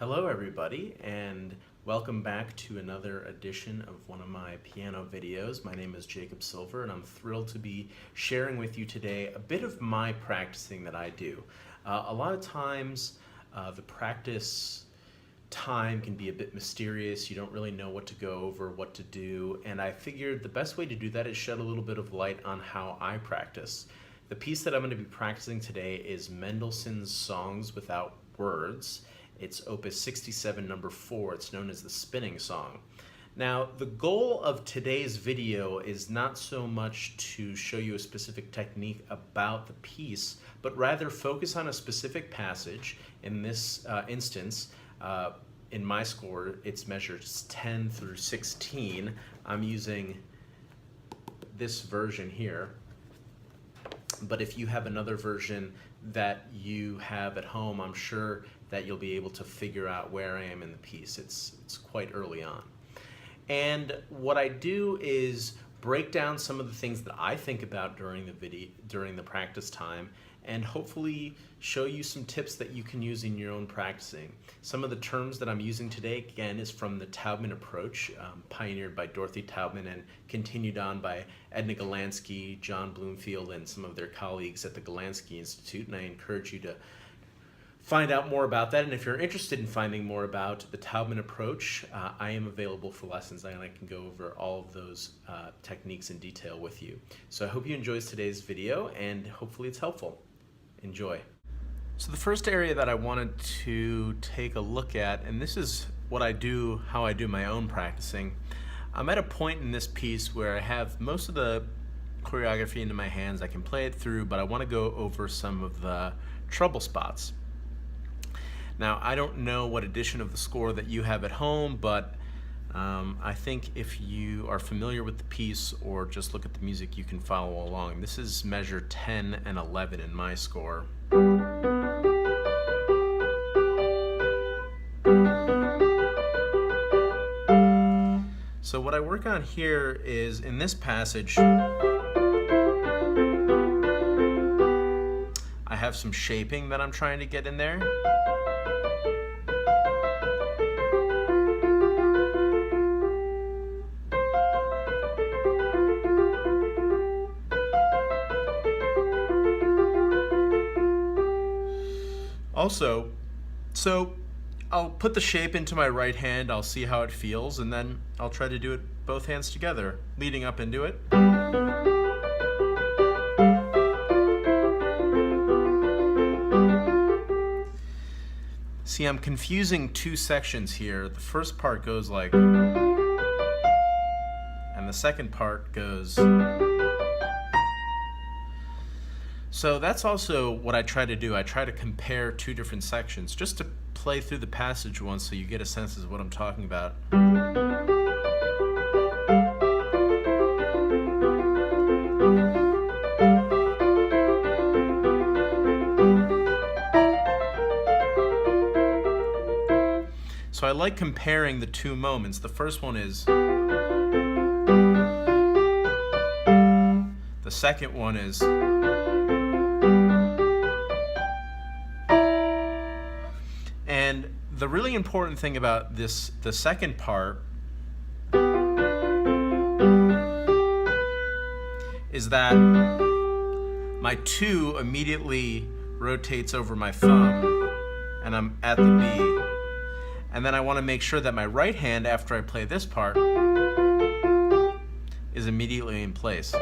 Hello everybody, and welcome back to another edition of one of my piano videos. My name is Jacob Silver and I'm thrilled to be sharing with you today a bit of my practicing that I do. A lot of times the practice time can be a bit mysterious. You don't really know what to go over, what to do, and I figured the best way to do that is shed a little bit of light on how I practice. The piece that I'm going to be practicing today is Mendelssohn's Songs Without Words. It's Opus 67, number 4. It's known as the spinning song. Now, the goal of today's video is not so much to show you a specific technique about the piece, but rather focus on a specific passage. In this instance, in my score, it's measured 10 through 16. I'm using this version here. But if you have another version that you have at home, I'm sure that you'll be able to figure out where I am in the piece. It's quite early on. And what I do is break down some of the things that I think about during the practice time, and hopefully show you some tips that you can use in your own practicing. Some of the terms that I'm using today, again, is from the Taubman approach, pioneered by Dorothy Taubman and continued on by Edna Galansky, John Bloomfield, and some of their colleagues at the Galansky Institute, and I encourage you to find out more about that. And if you're interested in finding more about the Taubman approach, I am available for lessons, and I can go over all of those techniques in detail with you. So I hope you enjoyed today's video, and hopefully it's helpful. Enjoy. So the first area that I wanted to take a look at, and this is what I do, how I do my own practicing. I'm at a point in this piece where I have most of the choreography into my hands. I can play it through, but I want to go over some of the trouble spots. Now, I don't know what edition of the score that you have at home, but I think if you are familiar with the piece or just look at the music, you can follow along. This is measure 10 and 11 in my score. So what I work on here is, in this passage, I have some shaping that I'm trying to get in there. Also, so I'll put the shape into my right hand, I'll see how it feels, and then I'll try to do it both hands together, leading up into it. See, I'm confusing two sections here. The first part goes like, and the second part goes. So that's also what I try to do. I try to compare two different sections just to play through the passage once so you get a sense of what I'm talking about. So I like comparing the two moments. The first one is, the second one is. And the really important thing about this, the second part, is that my 2 immediately rotates over my thumb, and I'm at the B. And then I want to make sure that my right hand, after I play this part, is immediately in place.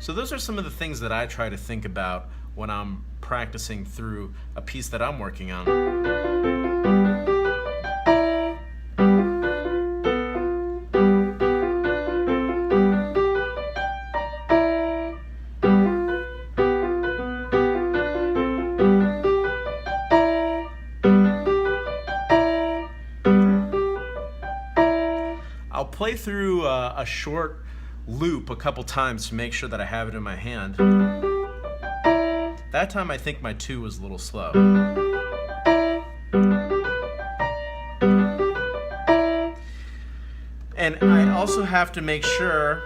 So those are some of the things that I try to think about when I'm practicing through a piece that I'm working on. I'll play through a short loop a couple times to make sure that I have it in my hand. That time I think my 2 was a little slow. And I also have to make sure,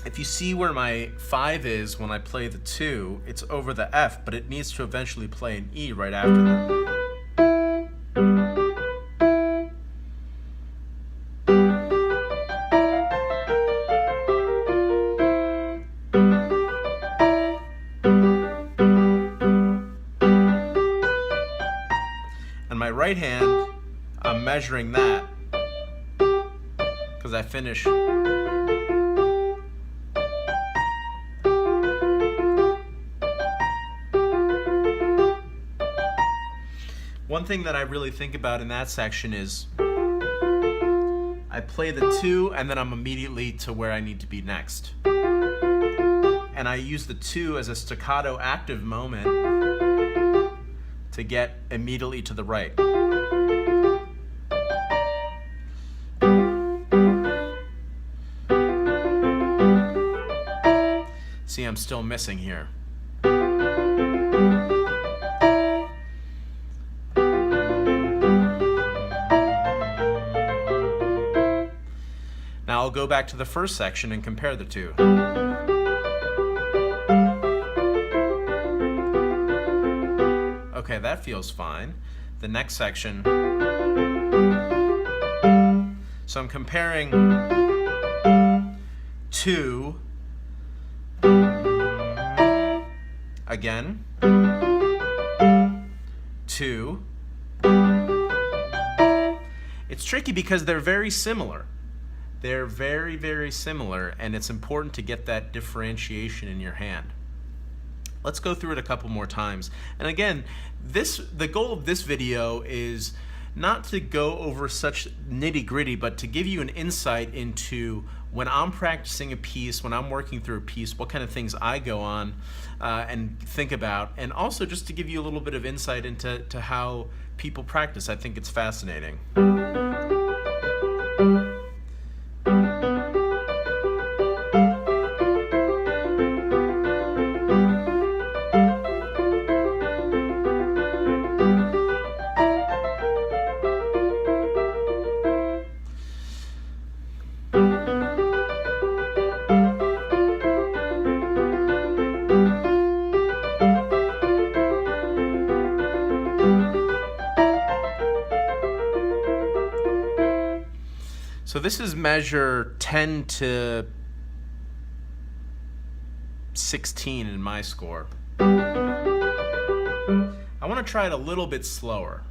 if you see where my 5 is when I play the 2, it's over the F, but it needs to eventually play an E right after that. my right hand, I'm measuring that because I finish. One thing that I really think about in that section is I play the 2 and then I'm immediately to where I need to be next. And I use the 2 as a staccato active moment to get immediately to the right. See, I'm still missing here. Now I'll go back to the first section and compare the two. Okay, that feels fine. The next section. So I'm comparing 2 again, 2. It's tricky because they're very similar. They're very, very similar, and it's important to get that differentiation in your hand. Let's go through it a couple more times. And again, the goal of this video is not to go over such nitty-gritty, but to give you an insight into when I'm practicing a piece, when I'm working through a piece, what kind of things I go on and think about, and also just to give you a little bit of insight into how people practice. I think it's fascinating. So this is measure 10 to 16 in my score. I want to try it a little bit slower.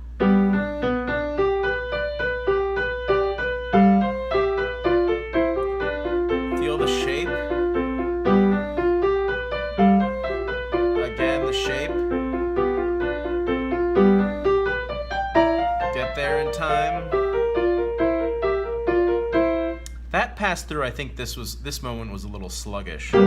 Feel the shape. Again, the shape. Get there in time. That pass through, I think this moment was a little sluggish. The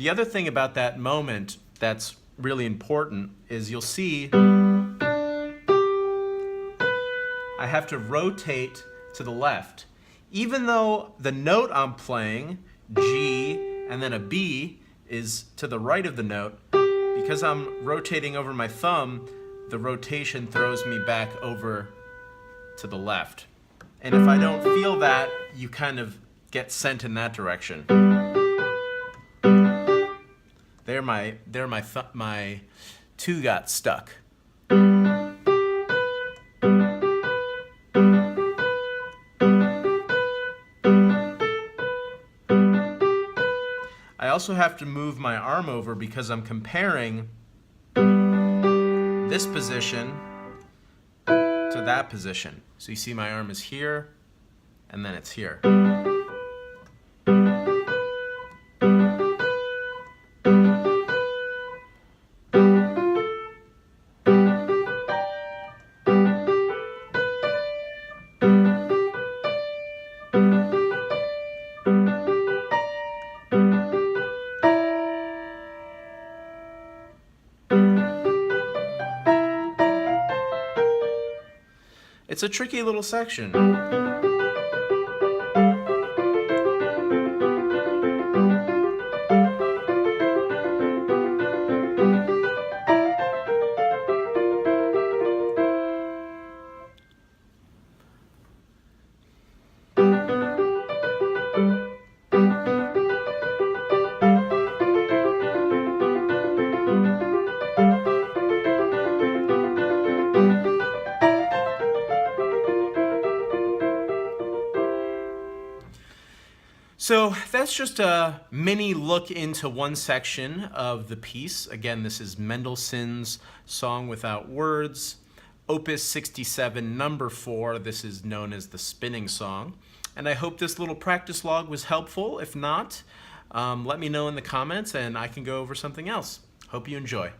other thing about that moment that's really important is you'll see I have to rotate to the left. Even though the note I'm playing, G, and then a B, is to the right of the note, because I'm rotating over my thumb, the rotation throws me back over to the left. And if I don't feel that, you kind of get sent in that direction. My 2 got stuck. I also have to move my arm over because I'm comparing this position to that position. So you see my arm is here, and then it's here. It's a tricky little section. So that's just a mini look into one section of the piece. Again, this is Mendelssohn's Song Without Words, Opus 67, number 4. This is known as the spinning song. And I hope this little practice log was helpful. If not, let me know in the comments and I can go over something else. Hope you enjoy.